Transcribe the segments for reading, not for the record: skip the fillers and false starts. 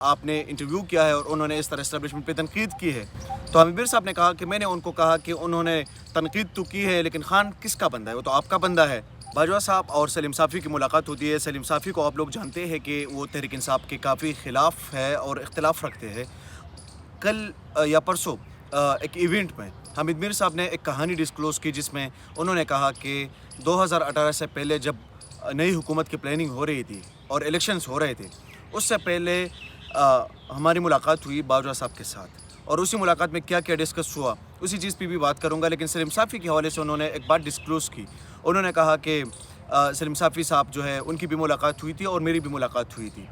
آپ نے انٹرویو کیا ہے اور انہوں نے اس طرح اسٹیبلشمنٹ پہ تنقید کی ہے، تو حامد میر صاحب نے کہا کہ میں نے ان کو کہا کہ انہوں نے تنقید تو کی ہے لیکن خان کس کا بندہ ہے؟ وہ تو آپ کا بندہ ہے۔ باجوہ صاحب اور سلیم صافی کی ملاقات ہوتی ہے۔ سلیم صافی کو آپ لوگ جانتے ہیں کہ وہ تحریک انصاف کے کافی خلاف ہے اور اختلاف رکھتے ہیں۔ کل یا پرسوں ایک ایونٹ میں حامد میر صاحب نے ایک کہانی ڈسکلوز کی جس میں انہوں نے کہا کہ 2018 سے پہلے جب نئی حکومت کی پلاننگ ہو رہی تھی اور الیکشنز ہو رہے تھے، اس سے پہلے ہماری ملاقات ہوئی باجوہ صاحب کے ساتھ، اور اسی ملاقات میں کیا کیا ڈسکس ہوا اسی چیز پہ بھی بات کروں گا۔ لیکن سلیم صافی کے حوالے سے انہوں نے ایک بات ڈسکلوز کی۔ انہوں نے کہا کہ سلیم صافی صاحب جو ہے ان کی بھی ملاقات ہوئی تھی اور میری بھی ملاقات ہوئی تھی۔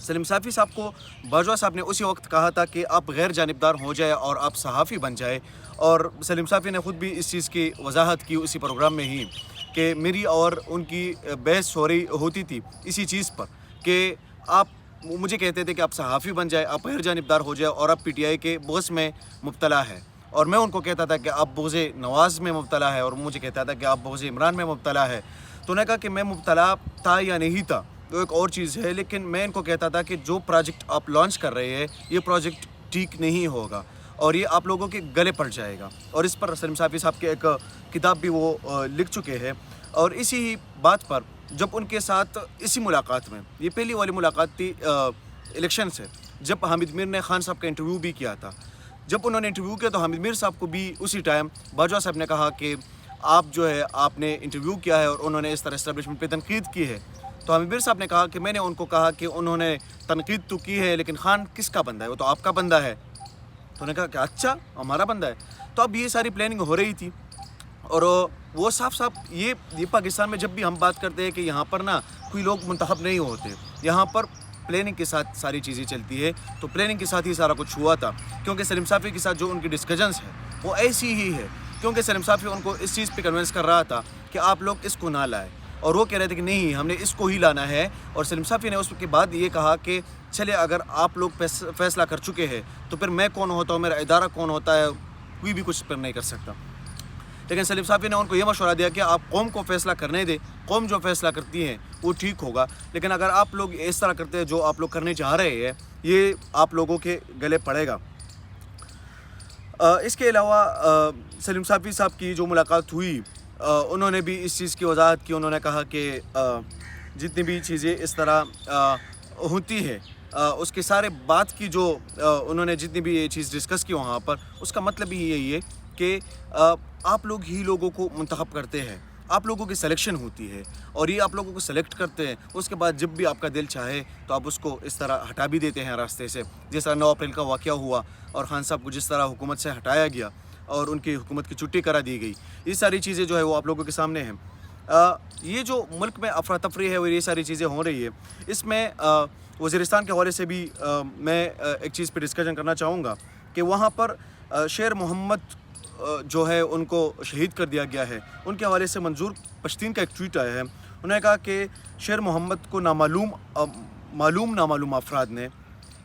سلیم صافی صاحب کو باجوہ صاحب نے اسی وقت کہا تھا کہ آپ غیر جانبدار ہو جائے اور آپ صحافی بن جائے، اور سلیم صافی نے خود بھی اس چیز کی وضاحت کی اسی پروگرام میں ہی کہ میری اور ان کی بحث ہوتی تھی اسی چیز پر کہ آپ مجھے کہتے تھے کہ آپ صحافی بن جائے، آپ غیر جانبدار ہو جائے، اور آپ پی ٹی آئی کے بغض میں مبتلا ہے، اور میں ان کو کہتا تھا کہ آپ بغض نواز میں مبتلا ہے، اور مجھے کہتا تھا کہ آپ بغض عمران میں مبتلا ہے۔ تو انہوں نے کہا کہ میں مبتلا تھا یا نہیں تھا وہ ایک اور چیز ہے، لیکن میں ان کو کہتا تھا کہ جو پروجیکٹ آپ لانچ کر رہے ہیں یہ پروجیکٹ ٹھیک نہیں ہوگا اور یہ آپ لوگوں کے گلے پڑ جائے گا، اور اس پر سلیم صافی صاحب کے ایک کتاب بھی وہ لکھ چکے ہیں۔ اور اسی ہی بات پر جب ان کے ساتھ اسی ملاقات میں، یہ پہلی والی ملاقات تھی الیکشن سے، جب حامد میر نے خان صاحب کا انٹرویو بھی کیا تھا، جب انہوں نے انٹرویو کیا تو حامد میر صاحب کو بھی اسی ٹائم باجوہ صاحب نے کہا کہ آپ جو ہے آپ نے انٹرویو کیا ہے اور انہوں نے اس طرح اسٹیبلشمنٹ پہ تنقید کی ہے، تو حامد میر صاحب نے کہا کہ میں نے ان کو کہا کہ انہوں نے تنقید تو کی ہے لیکن خان کس کا بندہ ہے؟ وہ تو آپ کا بندہ ہے۔ تو انہوں نے کہا کہ اچھا ہمارا بندہ ہے۔ تو اب یہ ساری پلاننگ ہو رہی تھی، اور وہ صاف یہ پاکستان میں جب بھی ہم بات کرتے ہیں کہ یہاں پر نا کوئی لوگ منتخب نہیں ہوتے، یہاں پر پلاننگ کے ساتھ ساری چیزیں چلتی ہے، تو پلاننگ کے ساتھ ہی سارا کچھ ہوا تھا، کیونکہ سلیم صافی کے ساتھ جو ان کی ڈسکشنز ہے وہ ایسی ہی ہے، کیونکہ سلیم صافی ان کو اس چیز پہ کنونس کر رہا تھا کہ آپ لوگ اس کو نہ لائیں، اور وہ کہہ رہے تھے کہ نہیں ہم نے اس کو ہی لانا ہے، اور سلیم صافی نے اس کے بعد یہ کہا کہ چلے اگر آپ لوگ فیصلہ کر چکے ہیں تو پھر میں کون ہوتا ہوں، میرا ادارہ کون ہوتا ہے، کوئی بھی کچھ پر نہیں کر سکتا۔ لیکن سلیم صافی نے ان کو یہ مشورہ دیا کہ آپ قوم کو فیصلہ کرنے دیں، قوم جو فیصلہ کرتی ہے وہ ٹھیک ہوگا، لیکن اگر آپ لوگ اس طرح کرتے ہیں جو آپ لوگ کرنے چاہ رہے ہیں یہ آپ لوگوں کے گلے پڑے گا۔ اس کے علاوہ سلیم صافی صاحب کی جو ملاقات ہوئی انہوں نے بھی اس چیز کی وضاحت کی۔ انہوں نے کہا کہ جتنی بھی چیزیں اس طرح ہوتی ہے اس کے سارے بات کی جو انہوں نے جتنی بھی یہ چیز ڈسکس کی وہاں پر، اس کا مطلب ہی یہی ہے کہ آپ لوگ ہی لوگوں کو منتخب کرتے ہیں، آپ لوگوں کی سلیکشن ہوتی ہے، اور یہ آپ لوگوں کو سلیکٹ کرتے ہیں، اس کے بعد جب بھی آپ کا دل چاہے تو آپ اس کو اس طرح ہٹا بھی دیتے ہیں راستے سے، جس طرح 9 اپریل کا واقعہ ہوا اور خان صاحب کو جس طرح حکومت سے ہٹایا گیا اور ان کی حکومت کی چھٹی کرا دی گئی، یہ ساری چیزیں جو ہے وہ آپ لوگوں کے سامنے ہیں۔ یہ جو ملک میں افراتفری ہے اور یہ ساری چیزیں ہو رہی ہے، اس میں وزیرستان کے حوالے سے بھی میں ایک چیز پہ ڈسکشن کرنا چاہوں گا کہ وہاں پر شیر محمد جو ہے ان کو شہید کر دیا گیا ہے۔ ان کے حوالے سے منظور پشتین کا ایک ٹویٹ آیا ہے، انہوں نے کہا کہ شیر محمد کو نامعلوم افراد نے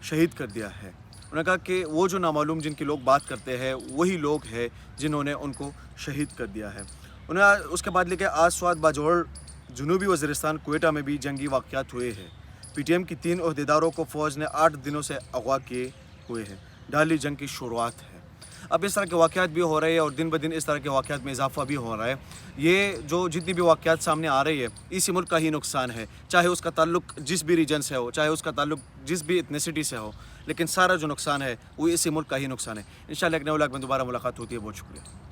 شہید کر دیا ہے۔ انہوں نے کہا کہ وہ جو نامعلوم جن کی لوگ بات کرتے ہیں وہی لوگ ہیں جنہوں نے ان کو شہید کر دیا ہے۔ انہوں نے اس کے بعد لکھا آج سوات باجوڑ جنوبی وزیرستان کوئٹہ میں بھی جنگی واقعات ہوئے ہیں، پی ٹی ایم کی 3 عہدیداروں کو فوج نے 8 دنوں سے اغوا کیے ہوئے ہیں، ڈالی جنگ کی شروعات ہے۔ اب اس طرح کے واقعات بھی ہو رہے ہیں اور دن بدن اس طرح کے واقعات میں اضافہ بھی ہو رہا ہے۔ یہ جو جتنی بھی واقعات سامنے آ رہی ہے اسی ملک کا ہی نقصان ہے، چاہے اس کا تعلق جس بھی ریجن سے ہو، چاہے اس کا تعلق جس بھی ایتھنیسٹی سے ہو، لیکن سارا جو نقصان ہے وہ اسی ملک کا ہی نقصان ہے۔ انشاءاللہ ایک نئے ولاگ میں دوبارہ ملاقات ہوتی ہے۔ بہت شکریہ۔